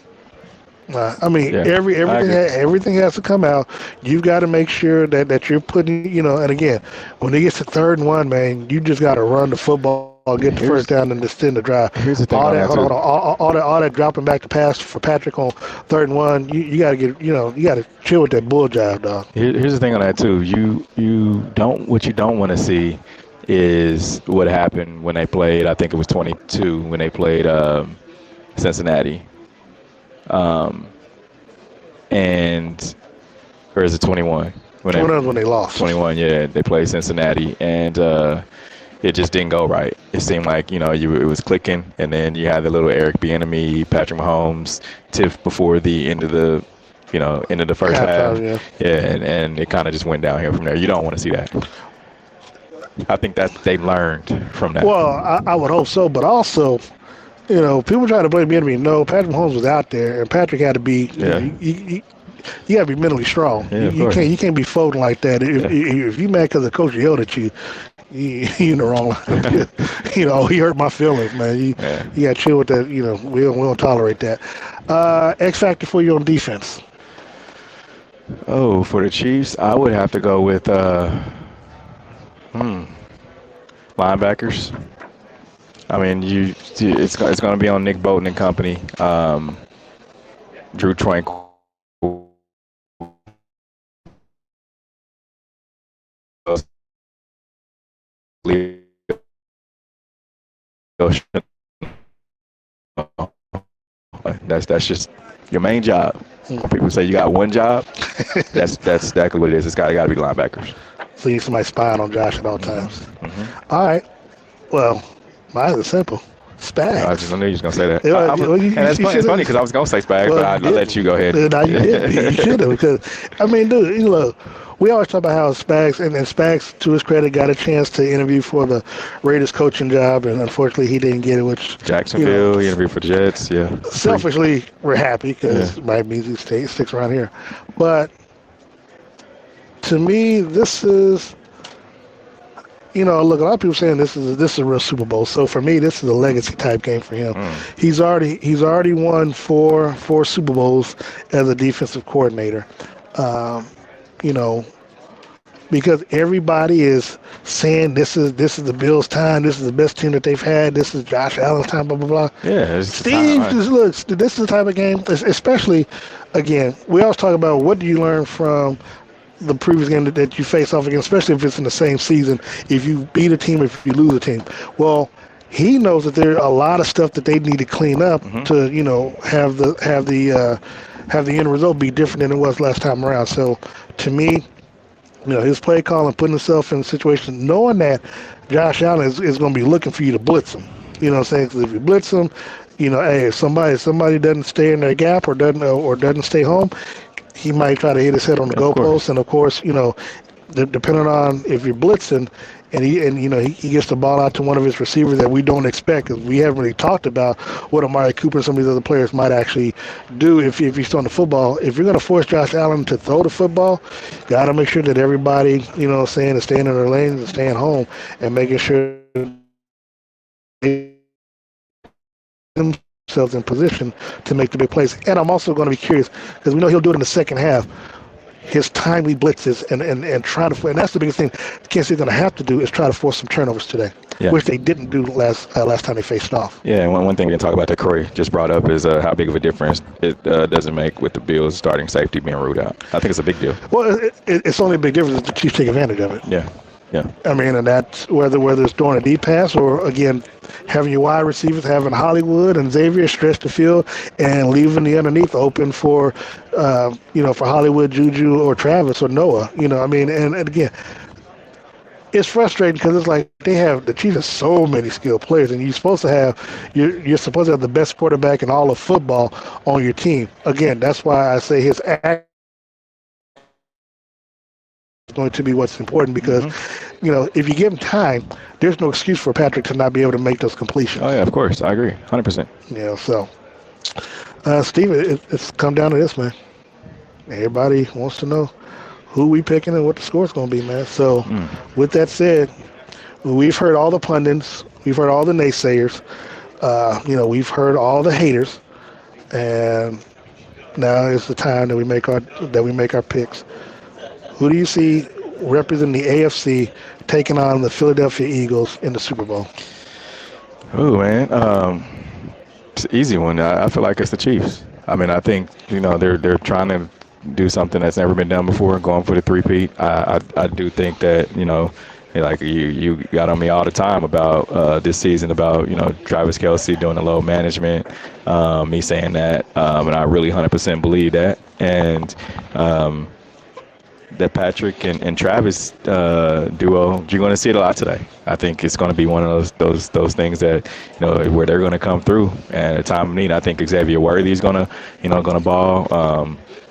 I mean, Yeah, everything has to come out. You've got to make sure that you're putting, and again, when it gets to 3rd and 1, man, you just got to run the football, get the first down, and extend the drive. Here's the thing All on that, that too. all that dropping back to pass for Patrick on 3rd and 1. You got to get, you got to chill with that bull jive, dog. Here's the thing on that too. What you don't want to see is what happened when they played. I think it was 22 when they played Cincinnati. Or is it 21? When they lost. 21, yeah, they played Cincinnati, and it just didn't go right. It seemed like it was clicking, and then you had the little Eric Bieniemy, Patrick Mahomes tiff before the end of the first half. Yeah, and it kind of just went downhill from there. You don't want to see that. I think that they learned from that. Well, I would hope so, but also, people try to blame Bieniemy. No, Patrick Mahomes was out there, and Patrick had to be. You got to be mentally strong. Yeah, you can't be folding like that. If you mad because the coach yelled at you, you in the wrong line. He hurt my feelings, man. You got to chill with that. We don't tolerate that. X factor for you on defense. Oh, for the Chiefs, I would have to go with linebackers. I mean, it's going to be on Nick Bolton and company. Drew Tranquil. That's just your main job. When people say you got one job, that's exactly what it is. It's got to be linebackers. So you need somebody spying on Josh at all times. Mm-hmm. All right. Well, mine is simple. Spags. I knew you was gonna say that. And that's funny. It's funny because I was gonna say Spags, but I let you go ahead. No, you did. You should have, because I mean, dude, look, we always talk about how Spags, and Spags, to his credit, got a chance to interview for the Raiders coaching job, and unfortunately he didn't get it, which, Jacksonville, he interviewed for the Jets. Yeah. selfishly, we're happy because Yeah. it might mean he sticks around here. But to me, this is, look, a lot of people saying this is a real Super Bowl. So for me, this is a legacy type game for him. He's already won four Super Bowls as a defensive coordinator. You know, because everybody is saying this is the Bills' time. This is the best team that they've had. This is Josh Allen's time. Blah blah blah. Yeah. Steve just looks. This is the type of game, especially, again, we always talk about what do you learn from the previous game that you face off against, especially if it's in the same season. If you beat a team, if you lose a team, well, he knows that there are a lot of stuff that they need to clean up to, have the end result be different than it was last time around. So, to me, his play calling, putting himself in a situation, knowing that Josh Allen is going to be looking for you to blitz him. You know what I'm saying? Because if you blitz him, hey, if somebody doesn't stay in their gap or doesn't stay home, he might try to hit his head on the goalpost. And of course, depending on if you're blitzing, and he gets the ball out to one of his receivers that we don't expect, because we haven't really talked about what Amari Cooper and some of these other players might actually do if he's throwing the football. If you're going to force Josh Allen to throw the football, got to make sure that everybody, is staying in their lanes and staying home and making sure they themselves in position to make the big plays. And I'm also going to be curious, because we know he'll do it in the second half, his timely blitzes and try to, and that's the biggest thing Kansas City's going to have to do, is try to force some turnovers today, which they didn't do last time they faced off. Yeah, and one thing we can talk about that Corey just brought up is how big of a difference it doesn't make with the Bills starting safety being ruled out. I think it's a big deal. Well, it's only a big difference if the Chiefs take advantage of it. Yeah. I mean, and that's whether it's throwing a deep pass or, again, having your wide receivers, having Hollywood and Xavier stretch the field and leaving the underneath open for, for Hollywood, Juju, or Travis or Noah. And again, it's frustrating because it's like the Chiefs have so many skilled players, and you're supposed to have the best quarterback in all of football on your team. Again, that's why I say his act going to be what's important, because if you give him time, there's no excuse for Patrick to not be able to make those completions. Oh yeah, of course, I agree, 100%. So Steve, it's come down to this, man. Everybody wants to know who we picking and what the score's going to be, man. So with that said, we've heard all the pundits, we've heard all the naysayers, we've heard all the haters, and now is the time that we make our picks. Who do you see representing the AFC taking on the Philadelphia Eagles in the Super Bowl? Oh, man. It's an easy one. I feel like it's the Chiefs. I mean, I think, they're trying to do something that's never been done before, going for the three-peat. I do think that, like you got on me all the time about this season about, Travis Kelce doing the low management, me saying that, and I really 100% believe that. And that Patrick and Travis duo, you're going to see it a lot today. I think it's going to be one of those things that where they're going to come through, and at a time of need, I think Xavier Worthy is going to ball.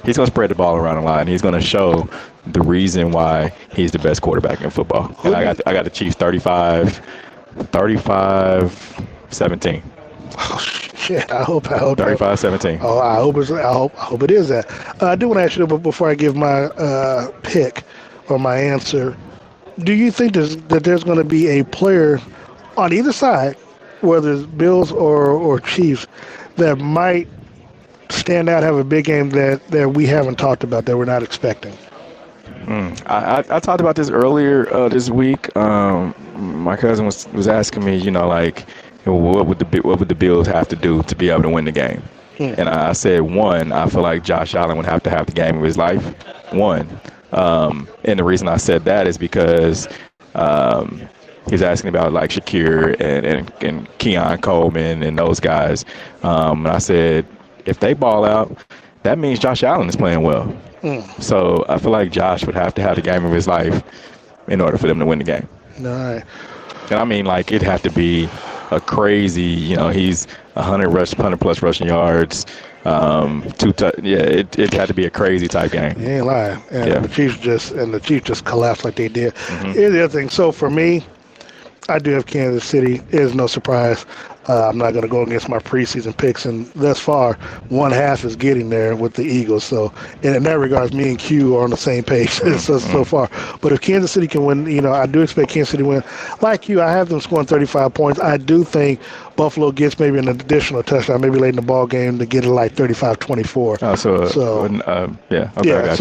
He's going to spread the ball around a lot, and he's going to show the reason why he's the best quarterback in football. And I got the Chiefs 35-17. Oh shit! I hope 35-17. Oh, I hope it is that. I do want to ask you, but before I give my pick or my answer, do you think that there's going to be a player on either side, whether it's Bills or Chiefs, that might stand out, have a big game that we haven't talked about, that we're not expecting? I talked about this earlier this week. My cousin was asking me, what would the Bills have to do to be able to win the game? And I said, one, I feel like Josh Allen would have to have the game of his life. One. And the reason I said that is because he's asking about like Shakir and Keon Coleman and those guys. And I said, if they ball out, that means Josh Allen is playing well. So I feel like Josh would have to have the game of his life in order for them to win the game. All right. And I mean, like, it'd have to be a crazy, he's 100 plus rushing yards. It had to be a crazy type game. You ain't lying. And Yeah. the Chiefs just collapsed like they did. Mm-hmm. Here's the other thing. So for me, I do have Kansas City. It is no surprise. I'm not going to go against my preseason picks, and thus far, one half is getting there with the Eagles. So, and in that regards, me and Q are on the same page so far. But if Kansas City can win, I do expect Kansas City to win. Like you, I have them scoring 35 points. I do think Buffalo gets maybe an additional touchdown, maybe late in the ball game to get it like 35-24. Yeah. Okay, yeah.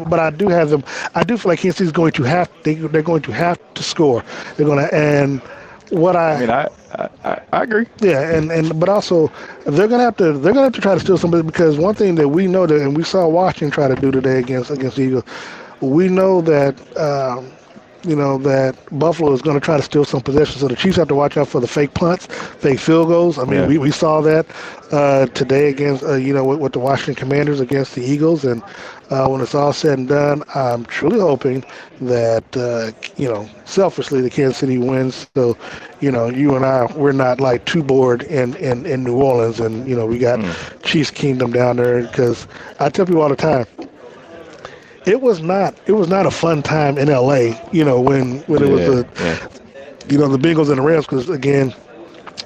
But I do have them. I do feel like Kansas City's going to have. They're going to have to score. They're going to and. I agree. Yeah, but also they're gonna have to try to steal somebody, because one thing that we know that, and we saw Washington try to do today against the Eagles, we know that that Buffalo is going to try to steal some possessions. So the Chiefs have to watch out for the fake punts, fake field goals. I mean, we saw that today against with the Washington Commanders against the Eagles. And when it's all said and done, I'm truly hoping that selfishly the Kansas City wins. So you and I, we're not like too bored in New Orleans, and we got Chiefs Kingdom down there, because I tell people all the time, it was not a fun time in LA, when it was the Bengals and the Rams, because again,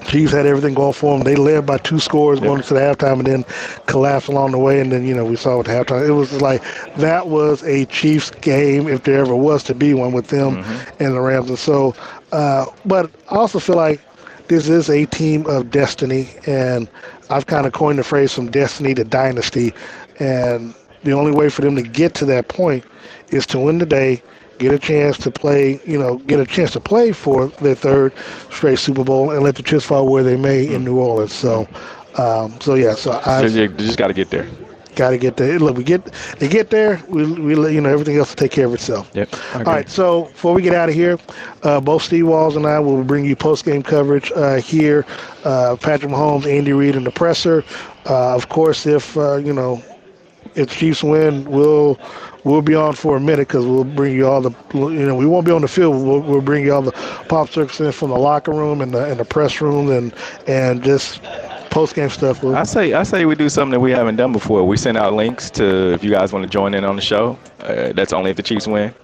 Chiefs had everything going for them. They led by 2 scores going into the halftime, and then collapsed along the way. And then we saw at the halftime, it was like that was a Chiefs game if there ever was to be one, with them and the Rams. And so, but I also feel like this is a team of destiny, and I've kind of coined the phrase from destiny to dynasty, and the only way for them to get to that point is to win the day, get a chance to play for their 3rd straight Super Bowl, and let the chips fall where they may in New Orleans. So you just got to get there. Got to get there. Look, they get there. We everything else will take care of itself. Yep. All right. So before we get out of here, both Steve Walls and I will bring you post-game coverage here. Patrick Mahomes, Andy Reid, and the presser. Of course, if the Chiefs win, we'll be on for a minute, because we'll bring you all the, we won't be on the field. We'll bring you all the pop circles in from the locker room and the press room and just post game stuff. I say we do something that we haven't done before. We send out links to, if you guys want to join in on the show. That's only if the Chiefs win.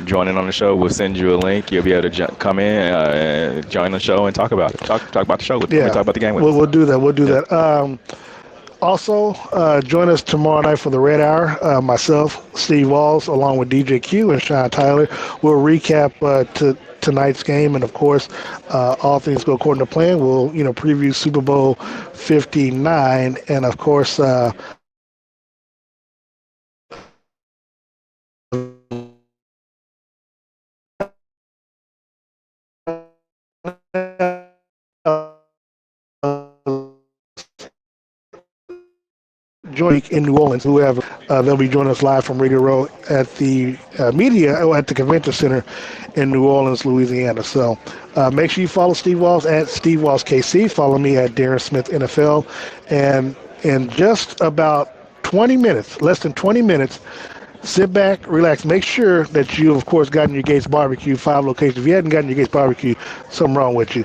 Join in on the show. We'll send you a link. You'll be able to come in, join the show, and talk about it. Talk about the show. Talk about the game with us. We'll do that. We'll do that. Also, join us tomorrow night for the Red Hour. Myself, Steve Walls, along with DJ Q and Sean Tyler, will recap tonight's game, and of course, all things go according to plan. We'll preview Super Bowl 59, and of course. Join in New Orleans, whoever they'll be joining us live from Radio Row at the at the Convention Center in New Orleans, Louisiana. So make sure you follow Steve Walls at Steve Walls KC. Follow me at Darren Smith NFL, and in just about 20 minutes, less than 20 minutes. Sit back, relax. Make sure that you, of course, gotten your Gates Barbecue, 5 locations. If you hadn't gotten your Gates Barbecue, something wring with you.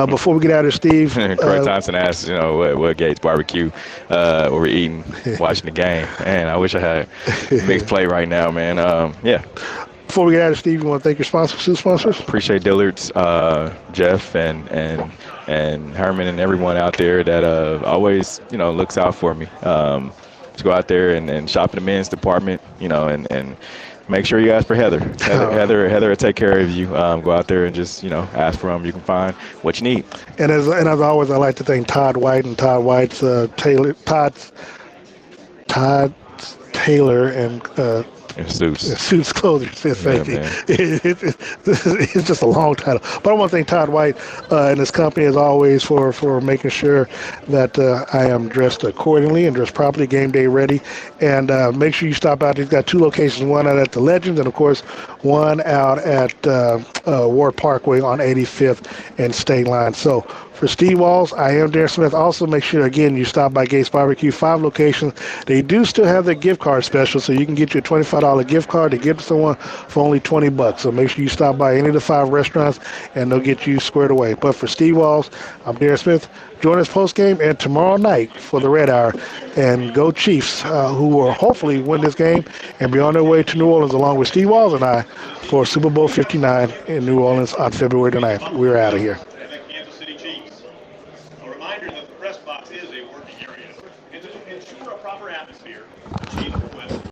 Before we get out of here, Steve. Craig Thompson asked, what Gates Barbecue we're eating, watching the game. Man, I wish I had a big play right now, man. Before we get out of here, Steve, you want to thank your sponsors? Appreciate Dillard's, Jeff, and Herman, and everyone out there that always, looks out for me. To go out there and shop in the men's department, and make sure you ask for Heather. Heather will take care of you. Go out there and just, ask for them. You can find what you need. And as always, I like to thank Todd White and Todd White's Todd Taylor and Suits Clothing. It's just a long title. But I want to thank Todd White and his company, as always, for making sure that I am dressed accordingly and dressed properly, game day ready. And make sure you stop out. He's got 2 locations, one out at the Legends, and, of course, one out at Ward Parkway on 85th and State Line. So for Steve Walls, I am Darren Smith. Also, make sure, again, you stop by Gates Barbecue, 5 locations. They do still have their gift card special, so you can get your $25 $25 gift card to give to someone for only $20. So make sure you stop by any of the 5 restaurants, and they'll get you squared away. But for Steve Walls, I'm Darren Smith. Join us post game and tomorrow night for the Red Hour, and go Chiefs, who will hopefully win this game and be on their way to New Orleans along with Steve Walls and I for Super Bowl 59 in New Orleans on February the 9th. We're out of here. Kansas City Chiefs. A reminder that the press box is a working area. To ensure a proper atmosphere, the Chiefs request